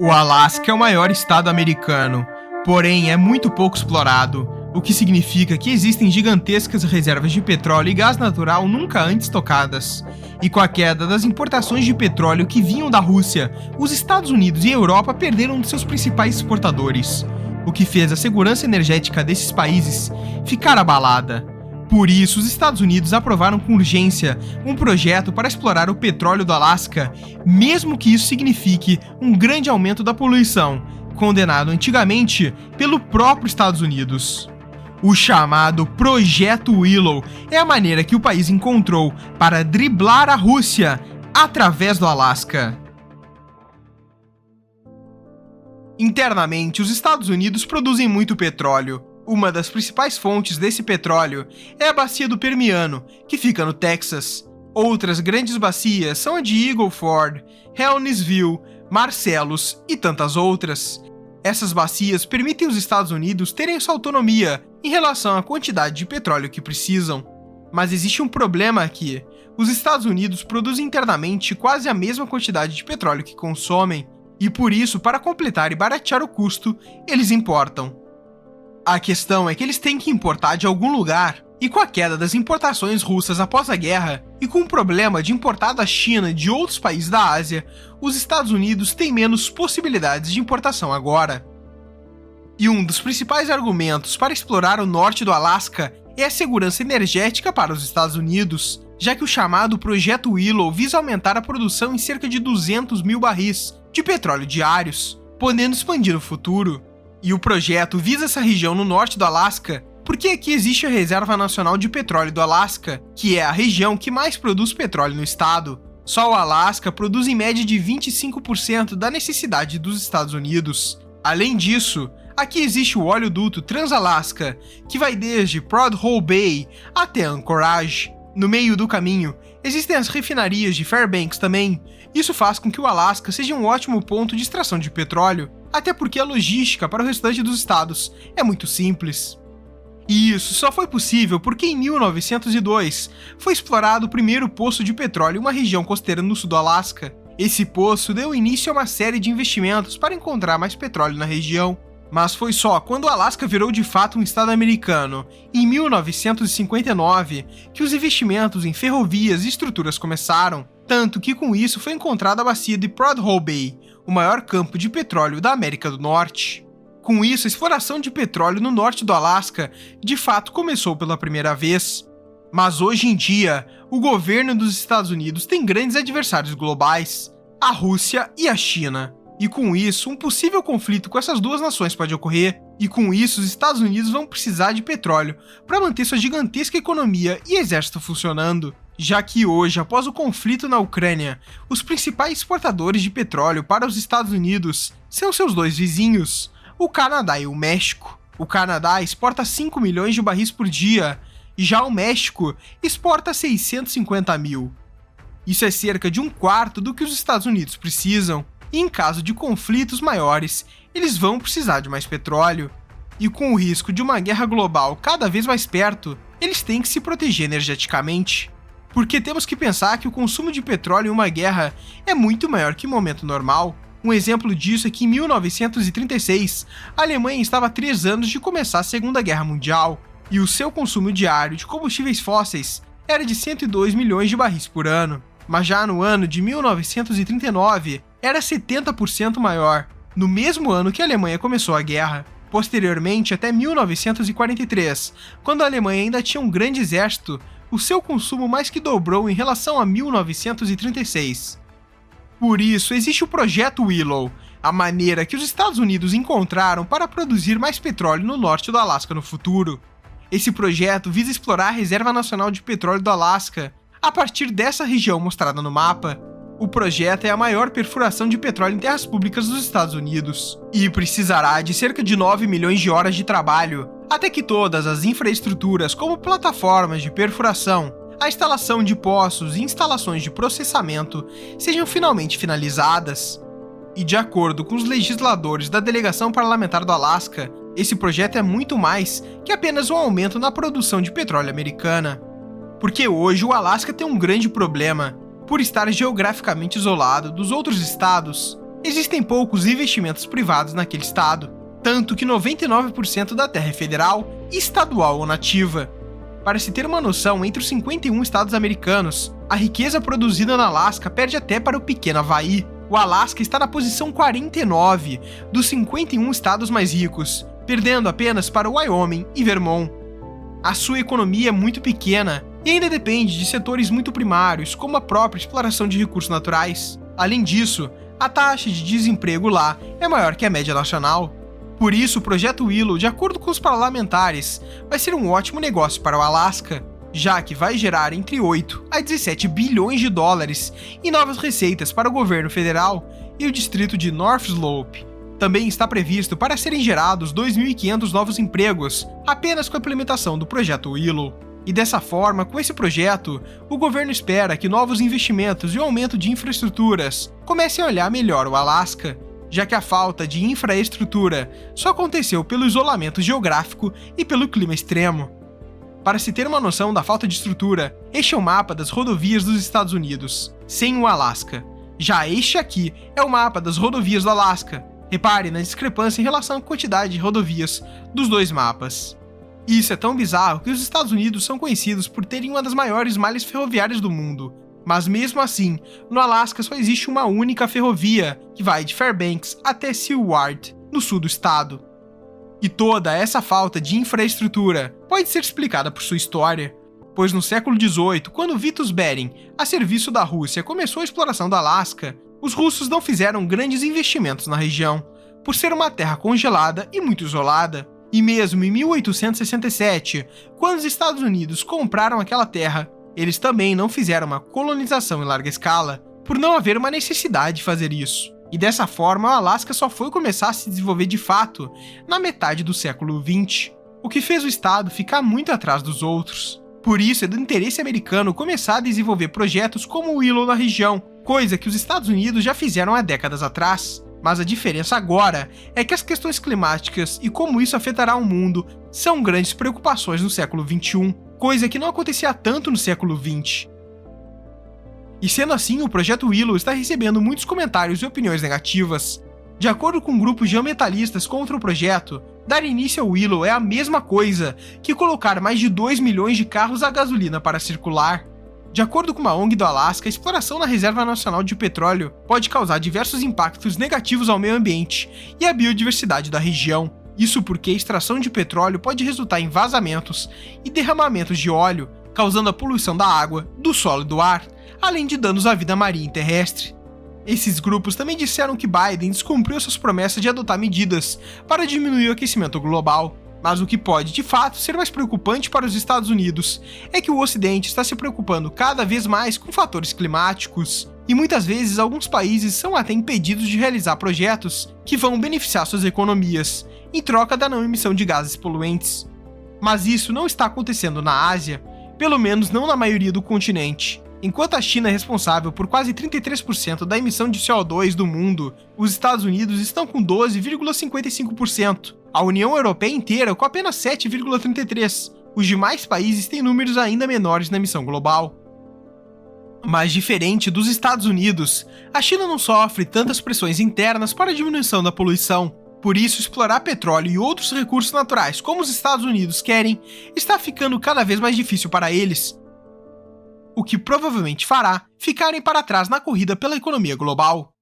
O Alasca é o maior estado americano, porém é muito pouco explorado, o que significa que existem gigantescas reservas de petróleo e gás natural nunca antes tocadas. E com a queda das importações de petróleo que vinham da Rússia, os Estados Unidos e a Europa perderam um de seus principais exportadores, o que fez a segurança energética desses países ficar abalada. Por isso, os Estados Unidos aprovaram com urgência um projeto para explorar o petróleo do Alasca, mesmo que isso signifique um grande aumento da poluição, condenado antigamente pelo próprio Estados Unidos. O chamado Projeto Willow é a maneira que o país encontrou para driblar a Rússia através do Alasca. Internamente, os Estados Unidos produzem muito petróleo. Uma das principais fontes desse petróleo é a bacia do Permiano, que fica no Texas. Outras grandes bacias são a de Eagle Ford, Helensville, Marcellus e tantas outras. Essas bacias permitem os Estados Unidos terem sua autonomia em relação à quantidade de petróleo que precisam. Mas existe um problema aqui. Os Estados Unidos produzem internamente quase a mesma quantidade de petróleo que consomem, e por isso, para completar e baratear o custo, eles importam. A questão é que eles têm que importar de algum lugar, e com a queda das importações russas após a guerra, e com o problema de importar da China e de outros países da Ásia, os Estados Unidos têm menos possibilidades de importação agora. E um dos principais argumentos para explorar o norte do Alasca é a segurança energética para os Estados Unidos, já que o chamado Projeto Willow visa aumentar a produção em cerca de 200 mil barris de petróleo diários, podendo expandir no futuro. E o projeto visa essa região no norte do Alasca porque aqui existe a Reserva Nacional de Petróleo do Alasca, que é a região que mais produz petróleo no estado. Só o Alasca produz em média de 25% da necessidade dos Estados Unidos. Além disso, aqui existe o oleoduto Trans-Alaska, que vai desde Port Hole Bay até Anchorage. No meio do caminho, existem as refinarias de Fairbanks também. Isso faz com que o Alasca seja um ótimo ponto de extração de petróleo, até porque a logística para o restante dos estados é muito simples. E isso só foi possível porque em 1902 foi explorado o primeiro poço de petróleo em uma região costeira no sul do Alasca. Esse poço deu início a uma série de investimentos para encontrar mais petróleo na região. Mas foi só quando o Alasca virou de fato um estado americano, em 1959, que os investimentos em ferrovias e estruturas começaram, tanto que com isso foi encontrada a bacia de Port Hole Bay, o maior campo de petróleo da América do Norte. Com isso, a exploração de petróleo no norte do Alasca de fato começou pela primeira vez. Mas hoje em dia, o governo dos Estados Unidos tem grandes adversários globais, a Rússia e a China. E com isso, um possível conflito com essas duas nações pode ocorrer, e com isso os Estados Unidos vão precisar de petróleo para manter sua gigantesca economia e exército funcionando. Já que hoje, após o conflito na Ucrânia, os principais exportadores de petróleo para os Estados Unidos são seus dois vizinhos, o Canadá e o México. O Canadá exporta 5 milhões de barris por dia, e já o México exporta 650 mil. Isso é cerca de um quarto do que os Estados Unidos precisam. E em caso de conflitos maiores, eles vão precisar de mais petróleo. E com o risco de uma guerra global cada vez mais perto, eles têm que se proteger energeticamente. Porque temos que pensar que o consumo de petróleo em uma guerra é muito maior que em um momento normal. Um exemplo disso é que em 1936, a Alemanha estava há 3 anos de começar a Segunda Guerra Mundial, e o seu consumo diário de combustíveis fósseis era de 102 milhões de barris por ano. Mas já no ano de 1939, era 70% maior, no mesmo ano que a Alemanha começou a guerra. Posteriormente, até 1943, quando a Alemanha ainda tinha um grande exército, o seu consumo mais que dobrou em relação a 1936. Por isso, existe o Projeto Willow, a maneira que os Estados Unidos encontraram para produzir mais petróleo no norte do Alasca no futuro. Esse projeto visa explorar a Reserva Nacional de Petróleo do Alasca a partir dessa região mostrada no mapa. O projeto é a maior perfuração de petróleo em terras públicas dos Estados Unidos, e precisará de cerca de 9 milhões de horas de trabalho, até que todas as infraestruturas como plataformas de perfuração, a instalação de poços e instalações de processamento sejam finalmente finalizadas. E de acordo com os legisladores da Delegação Parlamentar do Alasca, esse projeto é muito mais que apenas um aumento na produção de petróleo americana. Porque hoje o Alasca tem um grande problema. Por estar geograficamente isolado dos outros estados, existem poucos investimentos privados naquele estado, tanto que 99% da terra é federal, estadual ou nativa. Para se ter uma noção, entre os 51 estados americanos, a riqueza produzida na Alasca perde até para o pequeno Havaí. O Alasca está na posição 49 dos 51 estados mais ricos, perdendo apenas para o Wyoming e Vermont. A sua economia é muito pequena e ainda depende de setores muito primários, como a própria exploração de recursos naturais. Além disso, a taxa de desemprego lá é maior que a média nacional. Por isso, o projeto Willow, de acordo com os parlamentares, vai ser um ótimo negócio para o Alasca, já que vai gerar entre 8 a 17 bilhões de dólares em novas receitas para o governo federal e o distrito de North Slope. Também está previsto para serem gerados 2.500 novos empregos apenas com a implementação do projeto Willow. E dessa forma, com esse projeto, o governo espera que novos investimentos e o aumento de infraestruturas comecem a olhar melhor o Alasca, já que a falta de infraestrutura só aconteceu pelo isolamento geográfico e pelo clima extremo. Para se ter uma noção da falta de estrutura, este é o mapa das rodovias dos Estados Unidos, sem o Alasca. Já este aqui é o mapa das rodovias do Alasca. Repare na discrepância em relação à quantidade de rodovias dos dois mapas. Isso é tão bizarro que os Estados Unidos são conhecidos por terem uma das maiores malhas ferroviárias do mundo. Mas mesmo assim, no Alasca só existe uma única ferrovia, que vai de Fairbanks até Seward, no sul do estado. E toda essa falta de infraestrutura pode ser explicada por sua história, pois no século XVIII, quando Vitus Bering, a serviço da Rússia, começou a exploração do Alasca, os russos não fizeram grandes investimentos na região, por ser uma terra congelada e muito isolada. E mesmo em 1867, quando os Estados Unidos compraram aquela terra, eles também não fizeram uma colonização em larga escala, por não haver uma necessidade de fazer isso. E dessa forma, o Alasca só foi começar a se desenvolver de fato na metade do século XX, o que fez o estado ficar muito atrás dos outros. Por isso é do interesse americano começar a desenvolver projetos como o Willow na região, coisa que os Estados Unidos já fizeram há décadas atrás. Mas a diferença agora é que as questões climáticas e como isso afetará o mundo são grandes preocupações no século XXI, coisa que não acontecia tanto no século XX. E sendo assim, o projeto Willow está recebendo muitos comentários e opiniões negativas. De acordo com grupos geometalistas contra o projeto, dar início ao Willow é a mesma coisa que colocar mais de 2 milhões de carros a gasolina para circular. De acordo com uma ONG do Alasca, a exploração na Reserva Nacional de Petróleo pode causar diversos impactos negativos ao meio ambiente e à biodiversidade da região. Isso porque a extração de petróleo pode resultar em vazamentos e derramamentos de óleo, causando a poluição da água, do solo e do ar, além de danos à vida marinha e terrestre. Esses grupos também disseram que Biden descumpriu suas promessas de adotar medidas para diminuir o aquecimento global. Mas o que pode, de fato, ser mais preocupante para os Estados Unidos é que o Ocidente está se preocupando cada vez mais com fatores climáticos, e muitas vezes alguns países são até impedidos de realizar projetos que vão beneficiar suas economias, em troca da não emissão de gases poluentes. Mas isso não está acontecendo na Ásia, pelo menos não na maioria do continente. Enquanto a China é responsável por quase 33% da emissão de CO2 do mundo, os Estados Unidos estão com 12,55%. A União Europeia inteira com apenas 7,33%. Os demais países têm números ainda menores na emissão global. Mas diferente dos Estados Unidos, a China não sofre tantas pressões internas para a diminuição da poluição. Por isso, explorar petróleo e outros recursos naturais como os Estados Unidos querem está ficando cada vez mais difícil para eles, o que provavelmente fará ficarem para trás na corrida pela economia global.